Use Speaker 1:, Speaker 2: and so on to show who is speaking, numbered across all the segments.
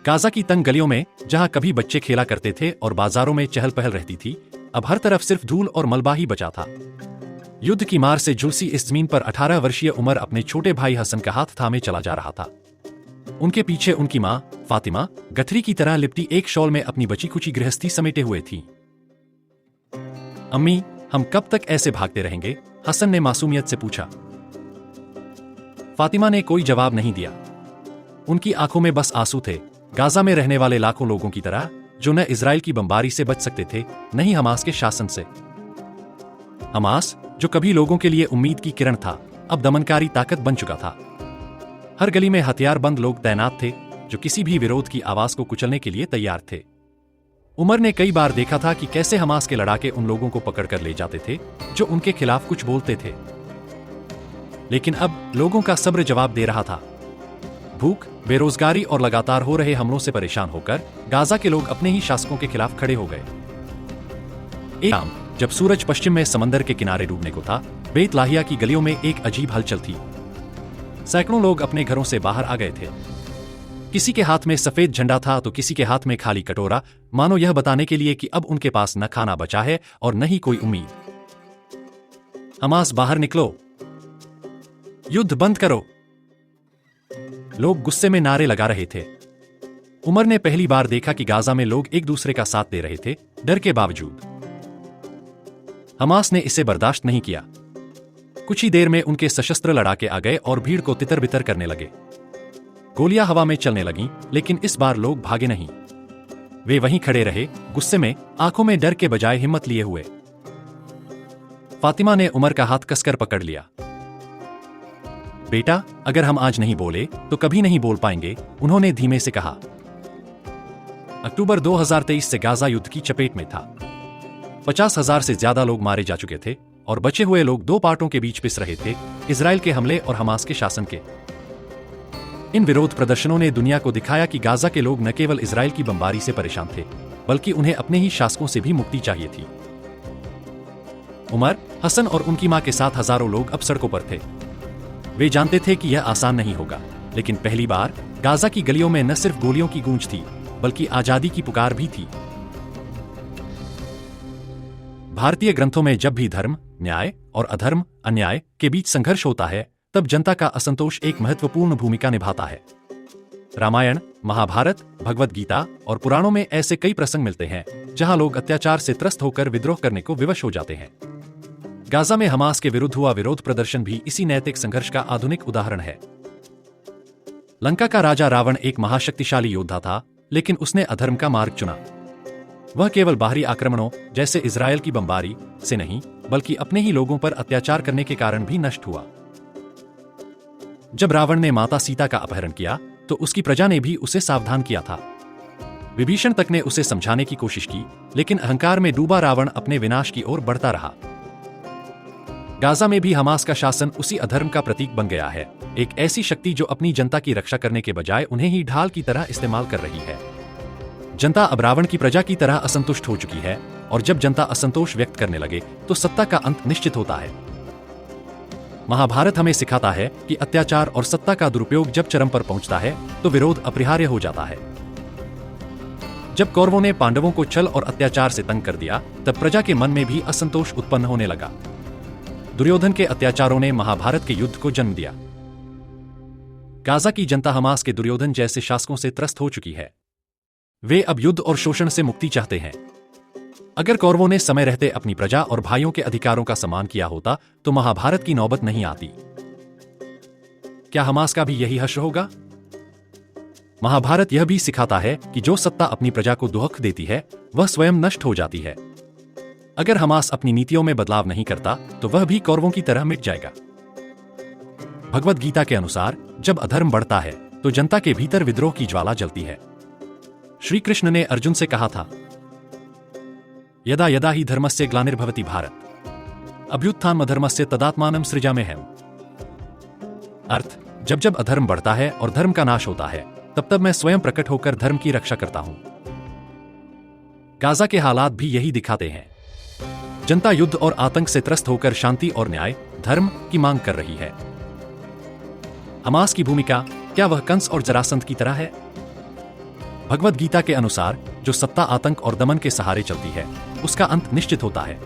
Speaker 1: Gaza की तंग गलियों में, जहां कभी बच्चे खेला करते थे और बाजारों में चहल पहल रहती थी, अब हर तरफ सिर्फ धूल और मलबा ही बचा था। युद्ध की मार से झुलसी इस जमीन पर 18 वर्षीय उमर अपने छोटे भाई हसन का हाथ थामे चला जा रहा था। उनके पीछे उनकी मां फातिमा गठरी की तरह लिपटी एक शॉल में अपनी बची कुची गृहस्थी समेटे हुए थी। अम्मी, हम कब तक ऐसे भागते रहेंगे? हसन ने मासूमियत से पूछा। फातिमा ने कोई जवाब नहीं दिया। उनकी आंखों में बस आंसू थे, गाजा में रहने वाले लाखों लोगों की तरह, जो न इजराइल की बमबारी से बच सकते थे, न ही हमास के शासन से। हमास, जो कभी लोगों के लिए उम्मीद की किरण था, अब दमनकारी ताकत बन चुका था। हर गली में हथियारबंद लोग तैनात थे, जो किसी भी विरोध की आवाज को कुचलने के लिए तैयार थे। उमर ने कई बार देखा था कि कैसे हमास के लड़ाके उन लोगों को पकड़कर ले जाते थे जो उनके खिलाफ कुछ बोलते थे। लेकिन अब लोगों का सब्र जवाब दे रहा था। भूख, बेरोजगारी और लगातार हो रहे हमलों से परेशान होकर गाजा के लोग अपने ही शासकों के खिलाफ खड़े हो गए। एक शाम, जब सूरज पश्चिम में समंदर के किनारे डूबने को था, बेत लाहिया की गलियों में एक अजीब हलचल थी। सैकड़ों लोग अपने घरों से बाहर आ गए थे। किसी के हाथ में सफेद झंडा था तो किसी के हाथ में खाली कटोरा, मानो यह बताने के लिए कि अब उनके पास न खाना बचा है और न ही कोई उम्मीद। हमास, बाहर निकलो, युद्ध बंद करो। लोग गुस्से में नारे लगा रहे थे। उमर ने पहली बार देखा कि गाजा में लोग एक दूसरे का साथ दे रहे थे, डर के बावजूद। हमास ने इसे बर्दाश्त नहीं किया। कुछ ही देर में उनके सशस्त्र लड़ाके आ गए और भीड़ को तितर बितर करने लगे। गोलियां हवा में चलने लगीं, लेकिन इस बार लोग भागे नहीं। वे वहीं खड़े रहे, गुस्से में, आंखों में डर के बजाय हिम्मत लिए हुए। फातिमा ने उमर का हाथ कसकर पकड़ लिया। बेटा, अगर हम आज नहीं बोले तो कभी नहीं बोल पाएंगे, उन्होंने धीमे से कहा। अक्टूबर 2023 से गाजा युद्ध की चपेट में था। 50,000 से ज्यादा लोग मारे जा चुके थे और बचे हुए लोग दो पार्टों के बीच पिस रहे थे, इजराइल के हमले और हमास के शासन के। इन विरोध प्रदर्शनों ने दुनिया को दिखाया कि गाजा के लोग न केवल इजराइल की बमबारी से परेशान थे, बल्कि उन्हें अपने ही शासकों से भी मुक्ति चाहिए थी। उमर, हसन और उनकी मां के साथ हजारों लोग अब सड़कों पर थे। वे जानते थे कि यह आसान नहीं होगा, लेकिन पहली बार गाजा की गलियों में न सिर्फ गोलियों की गूंज थी, बल्कि आजादी की पुकार भी थी। भारतीय ग्रंथों में जब भी धर्म, न्याय और अधर्म, अन्याय के बीच संघर्ष होता है, तब जनता का असंतोष एक महत्वपूर्ण भूमिका निभाता है। रामायण, महाभारत, भगवद गीता और पुराणों में ऐसे कई प्रसंग मिलते हैं जहां लोग अत्याचार से त्रस्त होकर विद्रोह करने को विवश हो जाते हैं। गाजा में हमास के विरुद्ध हुआ विरोध प्रदर्शन भी इसी नैतिक संघर्ष का आधुनिक उदाहरण है। लंका का राजा रावण एक महाशक्तिशाली योद्धा था, लेकिन उसने अधर्म का मार्ग चुना। वह केवल बाहरी आक्रमणों जैसे इजराइल की बमबारी से नहीं, बल्कि अपने ही लोगों पर अत्याचार करने के कारण भी नष्ट हुआ। जब रावण ने माता सीता का अपहरण किया, तो उसकी प्रजा ने भी उसे सावधान किया था। विभीषण तक ने उसे समझाने की कोशिश की, लेकिन अहंकार में डूबा रावण अपने विनाश की ओर बढ़ता रहा। गाजा में भी हमास का शासन उसी अधर्म का प्रतीक बन गया है, एक ऐसी शक्ति जो अपनी जनता की रक्षा करने के बजाय उन्हें ही ढाल की तरह इस्तेमाल कर रही है। जनता अब रावण की प्रजा की तरह असंतुष्ट हो चुकी है, और जब जनता असंतोष व्यक्त करने लगे तो सत्ता का अंत निश्चित होता है। महाभारत हमें सिखाता है कि अत्याचार और सत्ता का दुरुपयोग जब चरम पर पहुंचता है तो विरोध अपरिहार्य हो जाता है। जब कौरवों ने पांडवों को छल और अत्याचार से तंग कर दिया, तब प्रजा के मन में भी असंतोष उत्पन्न होने लगा। दुर्योधन के अत्याचारों ने महाभारत के युद्ध को जन्म दिया। गाजा की जनता हमास के दुर्योधन जैसे शासकों से त्रस्त हो चुकी है। वे अब युद्ध और शोषण से मुक्ति चाहते हैं। अगर कौरवों ने समय रहते अपनी प्रजा और भाइयों के अधिकारों का सम्मान किया होता, तो महाभारत की नौबत नहीं आती। क्या हमास का भी यही हश्र होगा? महाभारत यह भी सिखाता है कि जो सत्ता अपनी प्रजा को दुख देती है, वह स्वयं नष्ट हो जाती है। अगर हमास अपनी नीतियों में बदलाव नहीं करता, तो वह भी कौरवों की तरह मिट जाएगा। भगवद गीता के अनुसार, जब अधर्म बढ़ता है तो जनता के भीतर विद्रोह की ज्वाला जलती है। श्री कृष्ण ने अर्जुन से कहा था, यदा यदा ही धर्मस्य ग्लानिर्भवति भारत अभ्युत्थानमधर्मस्य तदात्मानं सृजाम्यहम्। अर्थ, जब जब अधर्म बढ़ता है और धर्म का नाश होता है, तब तब मैं स्वयं प्रकट होकर धर्म की रक्षा करता हूं। गाजा के हालात भी यही दिखाते हैं। जनता युद्ध और आतंक से त्रस्त होकर शांति और न्याय, धर्म की मांग कर रही है। हमास की भूमिका, क्या वह कंस और जरासंध की तरह है? भगवद गीता के अनुसार जो सत्ता आतंक और दमन के सहारे चलती है उसका अंत निश्चित होता है।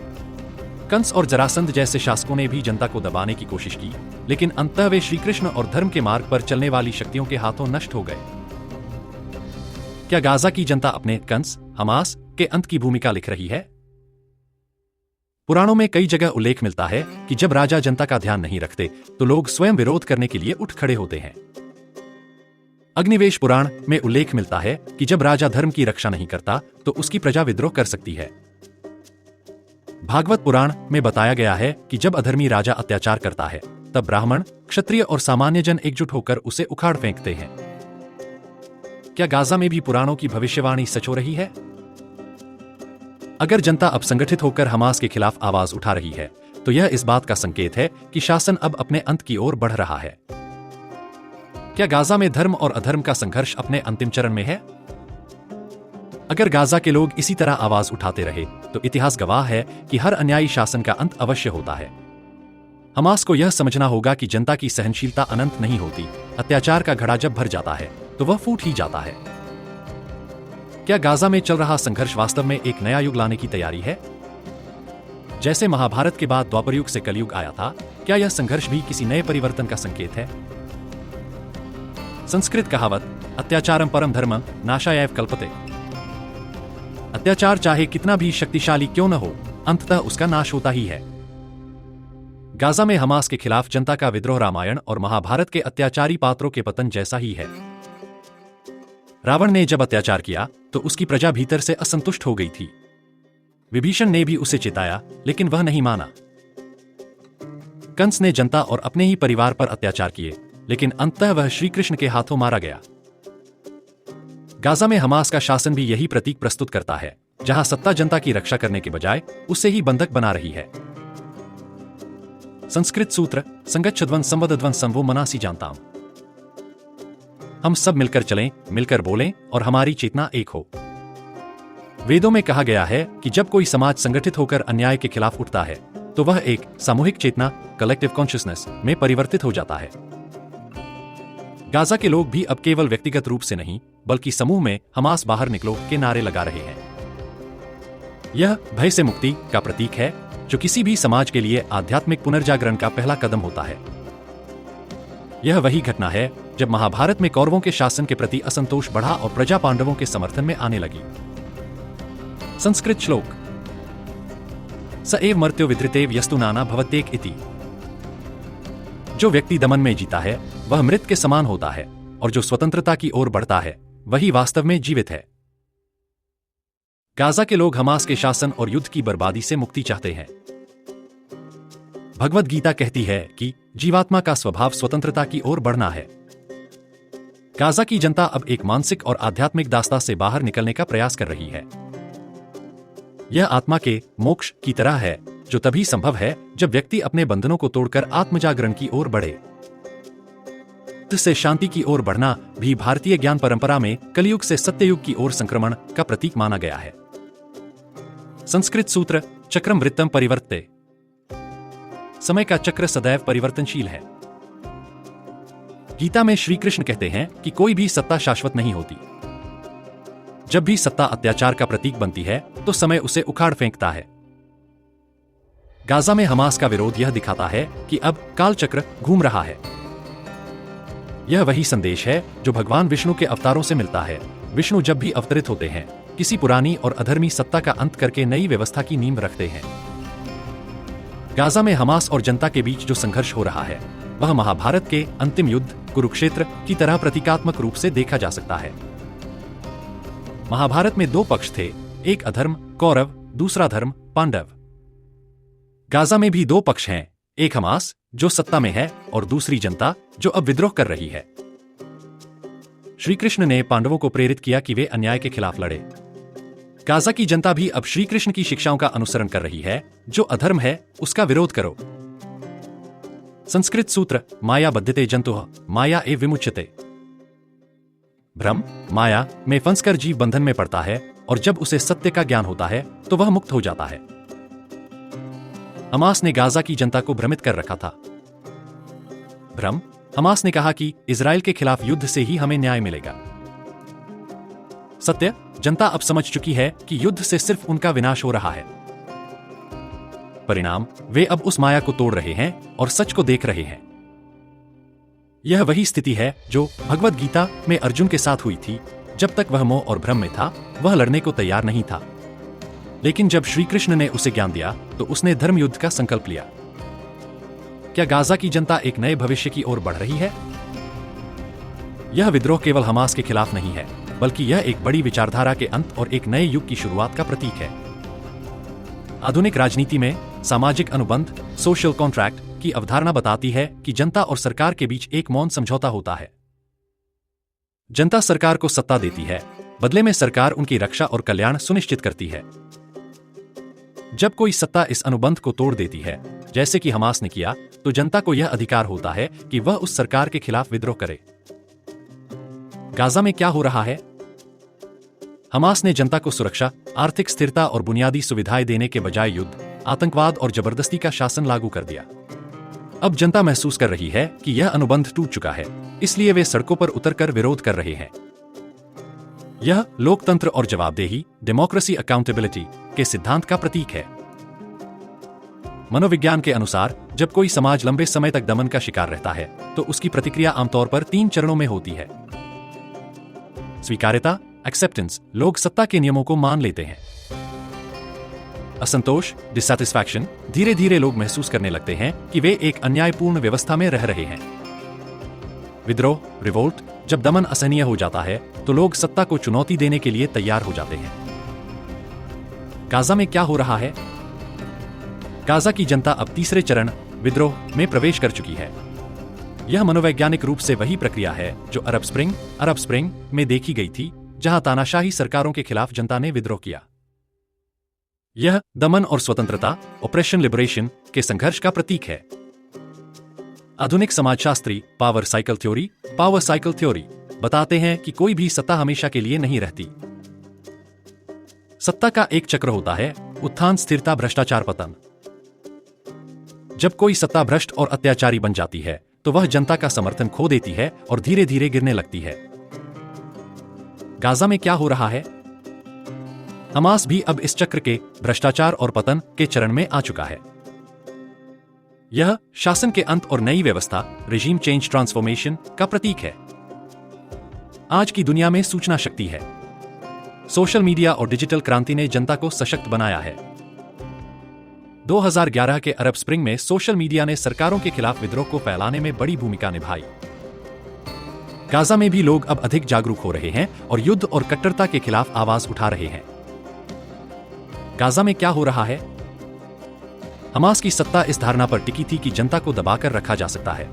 Speaker 1: कंस और जरासंध जैसे शासकों ने भी जनता को दबाने की कोशिश की, लेकिन अंततः वे श्रीकृष्ण और धर्म के मार्ग पर चलने वाली शक्तियों के हाथों नष्ट हो गए। क्या गाजा की जनता अपने कंस हमास के अंत की भूमिका लिख रही है? पुराणों में कई जगह उल्लेख मिलता है कि जब राजा जनता का ध्यान नहीं रखते तो लोग स्वयं विरोध करने के लिए उठ खड़े होते हैं। अग्निवेश पुराण में उल्लेख मिलता है कि जब राजा धर्म की रक्षा नहीं करता तो उसकी प्रजा विद्रोह कर सकती है। भागवत पुराण में बताया गया है कि जब अधर्मी राजा अत्याचार करता है तब ब्राह्मण, क्षत्रिय और सामान्य जन एकजुट होकर उसे उखाड़ फेंकते हैं। क्या गाजा में भी पुराणों की भविष्यवाणी सच हो रही है? अगर जनता अब संगठित होकर हमास के खिलाफ आवाज उठा रही है तो यह इस बात का संकेत है कि शासन अब अपने अंत की ओर बढ़ रहा है। क्या गाजा में धर्म और अधर्म का संघर्ष अपने अंतिम चरण में है? अगर गाजा के लोग इसी तरह आवाज उठाते रहे तो इतिहास गवाह है कि हर अन्यायी शासन का अंत अवश्य होता है। हमास को यह समझना होगा कि जनता की सहनशीलता अनंत नहीं होती। अत्याचार का घड़ा जब भर जाता है तो वह फूट ही जाता है। क्या गाजा में चल रहा संघर्ष वास्तव में एक नया युग लाने की तैयारी है? जैसे महाभारत के बाद द्वापर युग से कलयुग आया था, क्या यह संघर्ष भी किसी नए परिवर्तन का संकेत है? संस्कृत कहावत अत्याचारम परम धर्मम नाशाय कल्पते। अत्याचार चाहे कितना भी शक्तिशाली क्यों न हो, अंततः उसका नाश होता ही है। गाजा में हमास के खिलाफ जनता का विद्रोह रामायण और महाभारत के अत्याचारी पात्रों के पतन जैसा ही है। रावण ने जब अत्याचार किया तो उसकी प्रजा भीतर से असंतुष्ट हो गई थी। विभीषण ने भी उसे चिताया, लेकिन वह नहीं माना। कंस ने जनता और अपने ही परिवार पर अत्याचार किए, लेकिन अंततः वह श्री कृष्ण के हाथों मारा गया। गाजा में हमास का शासन भी यही प्रतीक प्रस्तुत करता है, जहां सत्ता जनता की रक्षा करने के बजाय उससे ही बंधक बना रही है। संस्कृत सूत्र संगच्छध्वन संवदध्वन संवो मनासी जानता हूं। हम सब मिलकर चलें, मिलकर बोलें और हमारी चेतना एक हो। वेदों में कहा गया है कि जब कोई समाज संगठित होकर अन्याय के खिलाफ उठता है तो वह एक सामूहिक चेतना कलेक्टिव कॉन्शियसनेस में परिवर्तित हो जाता है। गाजा के लोग भी अब केवल व्यक्तिगत रूप से नहीं बल्कि समूह में हमास बाहर निकलो के नारे लगा रहे हैं। यह भय से मुक्ति का प्रतीक है, जो किसी भी समाज के लिए आध्यात्मिक पुनर्जागरण का पहला कदम होता है। यह वही घटना है जब महाभारत में कौरवों के शासन के प्रति असंतोष बढ़ा और प्रजा पांडवों के समर्थन में आने लगी। संस्कृत श्लोक स एव मर्त्यो विधृतेव यस्तु नाना भवत्येक इति। जो व्यक्ति दमन में जीता है वह मृत के समान होता है, और जो स्वतंत्रता की ओर बढ़ता है वही वास्तव में जीवित है। गाजा के लोग हमास के शासन और युद्ध की बर्बादी से मुक्ति चाहते हैं। भगवद गीता कहती है कि जीवात्मा का स्वभाव स्वतंत्रता की ओर बढ़ना है। गाजा की जनता अब एक मानसिक और आध्यात्मिक दास्ता से बाहर निकलने का प्रयास कर रही है। यह आत्मा के मोक्ष की तरह है, जो तभी संभव है जब व्यक्ति अपने बंधनों को तोड़कर आत्मजागरण की ओर बढ़े। से शांति की ओर बढ़ना भी भारतीय ज्ञान परंपरा में कलयुग से सत्ययुग की ओर संक्रमण का प्रतीक माना गया है। संस्कृत सूत्र चक्रम वृत्तम परिवर्त्ते। समय का चक्र सदैव परिवर्तनशील है। गीता में श्री कृष्ण कहते हैं कि कोई भी सत्ता शाश्वत नहीं होती। जब भी सत्ता अत्याचार का प्रतीक बनती है तो समय उसे उखाड़ फेंकता है। गाजा में हमास का विरोध यह दिखाता है कि अब काल चक्र घूम रहा है। यह वही संदेश है जो भगवान विष्णु के अवतारों से मिलता है। विष्णु जब भी अवतरित होते हैं, किसी पुरानी और अधर्मी सत्ता का अंत करके नई व्यवस्था की नींव रखते हैं। गाजा में हमास और जनता के बीच जो संघर्ष हो रहा है वह महाभारत के अंतिम युद्ध कुरुक्षेत्र की तरह प्रतीकात्मक रूप से देखा जा सकता है। महाभारत में दो पक्ष थे, एक अधर्म कौरव, दूसरा धर्म पांडव। गाजा में भी दो पक्ष हैं, एक हमास जो सत्ता में है और दूसरी जनता जो अब विद्रोह कर रही है। श्री कृष्ण ने पांडवों को प्रेरित किया कि वे अन्याय के खिलाफ लड़े। गाजा की जनता भी अब श्री कृष्ण की शिक्षाओं का अनुसरण कर रही है, जो अधर्म है उसका विरोध करो। संस्कृत सूत्र माया बध्यते जंतुः माया एव विमुच्यते। भ्रम माया में फंसकर जीव बंधन में पड़ता है, और जब उसे सत्य का ज्ञान होता है तो वह मुक्त हो जाता है। हमास ने गाजा की जनता को भ्रमित कर रखा था। भ्रम हमास ने कहा कि इजराइल के खिलाफ युद्ध से ही हमें न्याय मिलेगा। सत्य, जनता अब समझ चुकी है कि युद्ध से सिर्फ उनका विनाश हो रहा है। परिणाम, वे अब उस माया को तोड़ रहे हैं और सच को देख रहे हैं। यह वही स्थिति है जो भगवद गीता में अर्जुन के साथ हुई थी। जब तक वह मोह और भ्रम में था, वह लड़ने को तैयार नहीं था। लेकिन जब श्री कृष्ण ने उसे ज्ञान दिया तो उसने धर्म युद्ध का संकल्प लिया। क्या गाजा की जनता एक नए भविष्य की ओर बढ़ रही है? यह विद्रोह केवल हमास के खिलाफ नहीं है, बल्कि यह एक बड़ी विचारधारा के अंत और एक नए युग की शुरुआत का प्रतीक है। आधुनिक राजनीति में सामाजिक अनुबंध, सोशल कॉन्ट्रैक्ट की अवधारणा बताती है कि जनता और सरकार के बीच एक मौन समझौता होता है। जनता सरकार को सत्ता देती है, बदले में सरकार उनकी रक्षा और कल्याण सुनिश्चित करती है। जब कोई सत्ता इस अनुबंध को तोड़ देती है, जैसे कि हमास ने किया, तो जनता को यह अधिकार होता है कि वह उस सरकार के खिलाफ विद्रोह करे। गाजा में क्या हो रहा है? हमास ने जनता को सुरक्षा, आर्थिक स्थिरता और बुनियादी सुविधाएं देने के बजाय युद्ध, आतंकवाद और जबरदस्ती का शासन लागू कर दिया। अब जनता महसूस कर रही है कि यह अनुबंध टूट चुका है, इसलिए वे सड़कों पर उतरकर विरोध कर रहे हैं। यह लोकतंत्र और जवाबदेही, डेमोक्रेसी अकाउंटेबिलिटी के सिद्धांत का प्रतीक है। मनोविज्ञान के अनुसार जब कोई समाज लंबे समय तक दमन का शिकार रहता है, तो उसकी प्रतिक्रिया आमतौर पर 3 चरणों में होती है। स्वीकार्यता, एक्सेप्टेंस, लोग सत्ता के नियमों को मान लेते हैं। असंतोष, डिससैटिस्फैक्शन, धीरे धीरे लोग महसूस करने लगते हैं कि वे एक अन्यायपूर्ण व्यवस्था में रह रहे हैं। विद्रोह, रिवोल्ट, जब दमन असहनीय हो जाता है तो लोग सत्ता को चुनौती देने के लिए तैयार हो जाते हैं। गाजा में क्या हो रहा है? गाजा की जनता अब तीसरे चरण, विद्रोह, में प्रवेश कर चुकी है। यह मनोवैज्ञानिक रूप से वही प्रक्रिया है जो अरब स्प्रिंग में देखी गई थी, जहां तानाशाही सरकारों के खिलाफ जनता ने विद्रोह किया। यह दमन और स्वतंत्रता, ऑपरेशन लिबरेशन, के संघर्ष का प्रतीक है। आधुनिक समाजशास्त्री पावर साइकिल थ्योरी बताते हैं कि कोई भी सत्ता हमेशा के लिए नहीं रहती। सत्ता का एक चक्र होता है: उत्थान, स्थिरता, भ्रष्टाचार, पतन। जब कोई सत्ता भ्रष्ट और अत्याचारी बन जाती है तो वह जनता का समर्थन खो देती है और धीरे धीरे गिरने लगती है। गाजा में क्या हो रहा है? हमास भी अब इस चक्र के, भ्रष्टाचार और पतन के चरण में आ चुका है। यह शासन के अंत और नई व्यवस्था, रेजीम चेंज ट्रांसफॉर्मेशन, का प्रतीक है। आज की दुनिया में सूचना शक्ति है। सोशल मीडिया और डिजिटल क्रांति ने जनता को सशक्त बनाया है। 2011 के अरब स्प्रिंग में सोशल मीडिया ने सरकारों के खिलाफ विद्रोह को फैलाने में बड़ी भूमिका निभाई। गाजा में भी लोग अब अधिक जागरूक हो रहे हैं और युद्ध और कट्टरता के खिलाफ आवाज उठा रहे हैं। गाजा में क्या हो रहा है? हमास की सत्ता इस धारणा पर टिकी थी कि जनता को दबाकर रखा जा सकता है।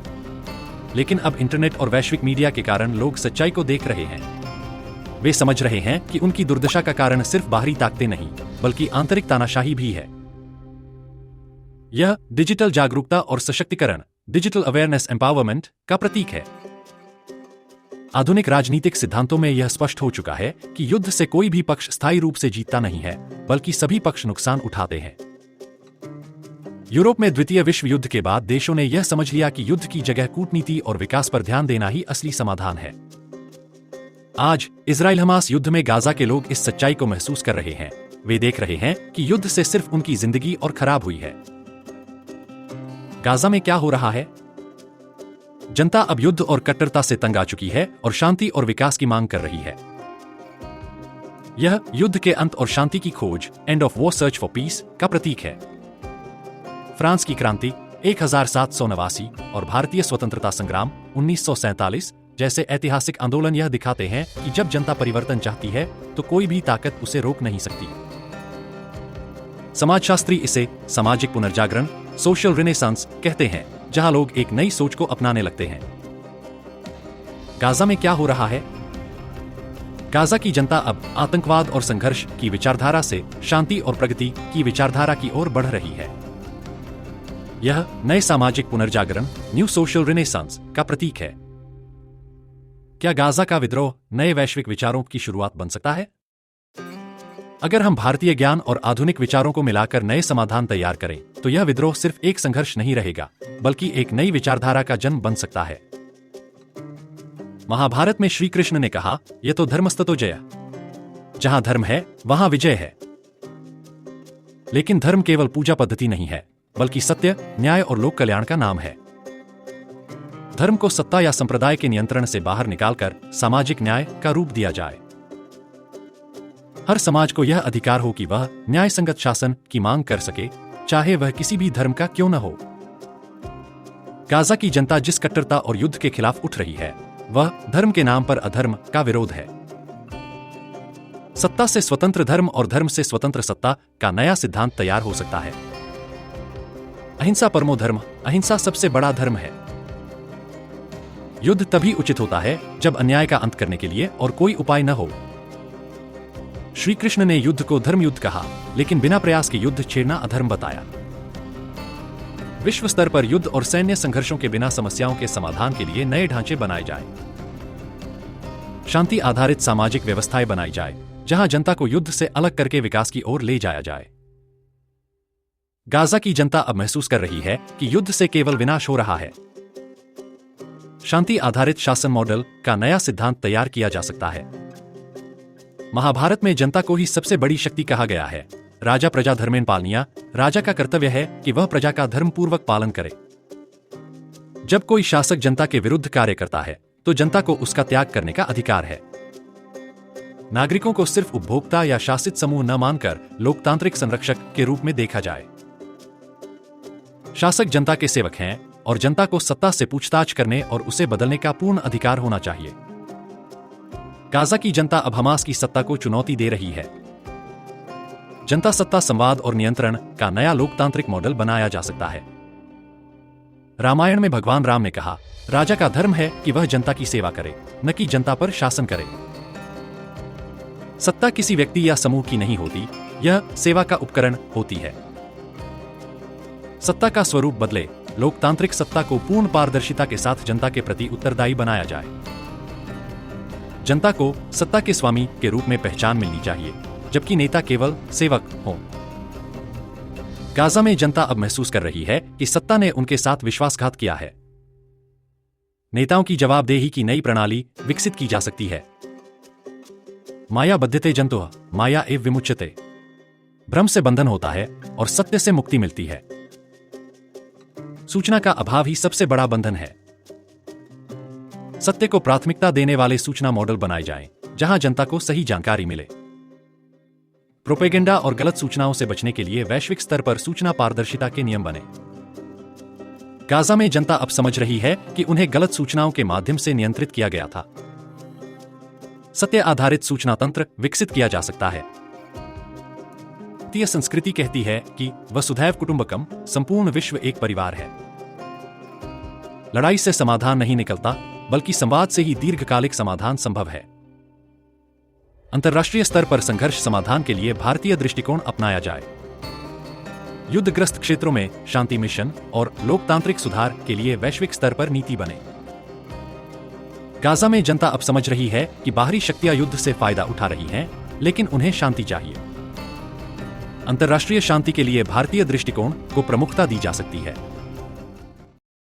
Speaker 1: लेकिन अब इंटरनेट और वैश्विक मीडिया के कारण लोग सच्चाई को देख रहे हैं। वे समझ रहे हैं कि उनकी दुर्दशा का कारण सिर्फ बाहरी ताकतें नहीं, बल्कि आंतरिक तानाशाही भी है। यह डिजिटल जागरूकता और सशक्तिकरण, डिजिटल अवेयरनेस एम्पावरमेंट, का प्रतीक है। आधुनिक राजनीतिक सिद्धांतों में यह स्पष्ट हो चुका है कि युद्ध से कोई भी पक्ष स्थायी रूप से जीतता नहीं है, बल्कि सभी पक्ष नुकसान उठाते हैं। यूरोप में द्वितीय विश्व युद्ध के बाद देशों ने यह समझ लिया कि युद्ध की जगह कूटनीति और विकास पर ध्यान देना ही असली समाधान है। आज इजराइल हमास युद्ध में गाजा के लोग इस सच्चाई को महसूस कर रहे हैं। वे देख रहे हैं कि युद्ध से सिर्फ उनकी जिंदगी और खराब हुई है। गाजा में क्या हो रहा है? जनता अब युद्ध और कट्टरता से तंग आ चुकी है और शांति और विकास की मांग कर रही है। यह युद्ध के अंत और शांति की खोज, end of war search for piece, का प्रतीक है। फ्रांस की क्रांति 1789 और भारतीय स्वतंत्रता संग्राम 1947 जैसे ऐतिहासिक आंदोलन यह दिखाते हैं कि जब जनता परिवर्तन चाहती है तो कोई भी ताकत उसे रोक नहीं सकती। समाजशास्त्री इसे सामाजिक पुनर्जागरण, सोशल रिनेसांस, कहते हैं, जहां लोग एक नई सोच को अपनाने लगते हैं। गाजा में क्या हो रहा है? गाजा की जनता अब आतंकवाद और संघर्ष की विचारधारा से शांति और प्रगति की विचारधारा की ओर बढ़ रही है। यह नए सामाजिक पुनर्जागरण, न्यू सोशल रिनेसांस, का प्रतीक है। क्या गाजा का विद्रोह नए वैश्विक विचारों की शुरुआत बन सकता है? अगर हम भारतीय ज्ञान और आधुनिक विचारों को मिलाकर नए समाधान तैयार करें तो यह विद्रोह सिर्फ एक संघर्ष नहीं रहेगा, बल्कि एक नई विचारधारा का जन्म बन सकता है। महाभारत में श्री कृष्ण ने कहा, यह तो धर्मस्ततो जय। जहां धर्म है वहां विजय है। लेकिन धर्म केवल पूजा पद्धति नहीं है, बल्कि सत्य, न्याय और लोक कल्याण का नाम है। धर्म को सत्ता या संप्रदाय के नियंत्रण से बाहर निकालकर सामाजिक न्याय का रूप दिया जाए। हर समाज को यह अधिकार हो कि वह न्याय संगत शासन की मांग कर सके, चाहे वह किसी भी धर्म का क्यों न हो। गाजा की जनता जिस कट्टरता और युद्ध के खिलाफ उठ रही है, वह धर्म के नाम पर अधर्म का विरोध है। सत्ता से स्वतंत्र धर्म और धर्म से स्वतंत्र सत्ता का नया सिद्धांत तैयार हो सकता है। अहिंसा परमो धर्म, अहिंसा सबसे बड़ा धर्म है। युद्ध तभी उचित होता है जब अन्याय का अंत करने के लिए और कोई उपाय न हो। श्री कृष्ण ने युद्ध को धर्म युद्ध कहा, लेकिन बिना प्रयास के युद्ध छेड़ना अधर्म बताया। विश्व स्तर पर युद्ध और सैन्य संघर्षों के बिना समस्याओं के समाधान के लिए नए ढांचे बनाए जाएं। शांति आधारित सामाजिक व्यवस्थाएं बनाई जाए, जहां जनता को युद्ध से अलग करके विकास की ओर ले जाया जाए। गाजा की जनता अब महसूस कर रही है कि युद्ध से केवल विनाश हो रहा है। शांति आधारित शासन मॉडल का नया सिद्धांत तैयार किया जा सकता है। महाभारत में जनता को ही सबसे बड़ी शक्ति कहा गया है। राजा प्रजा धर्मेण पालनीया, राजा का कर्तव्य है कि वह प्रजा का धर्मपूर्वक पालन करे। जब कोई शासक जनता के विरुद्ध कार्य करता है, तो जनता को उसका त्याग करने का अधिकार है। नागरिकों को सिर्फ उपभोक्ता या शासित समूह न मानकर लोकतांत्रिक संरक्षक के रूप में देखा जाए। शासक जनता के सेवक हैं और जनता को सत्ता से पूछताछ करने और उसे बदलने का पूर्ण अधिकार होना चाहिए। गाजा की जनता अब हमास की सत्ता को चुनौती दे रही है। जनता सत्ता, संवाद और नियंत्रण का नया लोकतांत्रिक मॉडल बनाया जा सकता है। रामायण में भगवान राम ने कहा, राजा का धर्म है कि वह जनता की सेवा करे, न कि जनता पर शासन करे। सत्ता किसी व्यक्ति या समूह की नहीं होती, यह सेवा का उपकरण होती है। सत्ता का स्वरूप बदले, लोकतांत्रिक सत्ता को पूर्ण पारदर्शिता के साथ जनता के प्रति उत्तरदायी बनाया जाए। जनता को सत्ता के स्वामी के रूप में पहचान मिलनी चाहिए, जबकि नेता केवल सेवक हों। गाजा में जनता अब महसूस कर रही है कि सत्ता ने उनके साथ विश्वासघात किया है। नेताओं की जवाबदेही की नई प्रणाली विकसित की जा सकती है। माया बध्यते जंतुः माया एव विमुच्यते। भ्रम से बंधन होता है और सत्य से मुक्ति मिलती है। सूचना का अभाव ही सबसे बड़ा बंधन है। सत्य को प्राथमिकता देने वाले सूचना मॉडल बनाए जाएं, जहां जनता को सही जानकारी मिले। प्रोपेगेंडा और गलत सूचनाओं से बचने के लिए वैश्विक स्तर पर सूचना पारदर्शिता के नियम बने। गाजा में जनता अब समझ रही है कि उन्हें गलत सूचनाओं के माध्यम से नियंत्रित किया गया था। सत्य आधारित सूचना तंत्र विकसित किया जा सकता है। भारतीय संस्कृति कहती है कि वसुधैव कुटुंबकम, संपूर्ण विश्व एक परिवार है। लड़ाई से समाधान नहीं निकलता, बल्कि संवाद से ही दीर्घकालिक समाधान संभव है। अंतर्राष्ट्रीय स्तर पर संघर्ष समाधान के लिए भारतीय दृष्टिकोण अपनाया जाए। युद्धग्रस्त क्षेत्रों में शांति मिशन और लोकतांत्रिक सुधार के लिए वैश्विक स्तर पर नीति बने। गाजा में जनता अब समझ रही है कि बाहरी शक्तियां युद्ध से फायदा उठा रही हैं, लेकिन उन्हें शांति चाहिए। अंतर्राष्ट्रीय शांति के लिए भारतीय दृष्टिकोण को प्रमुखता दी जा सकती है।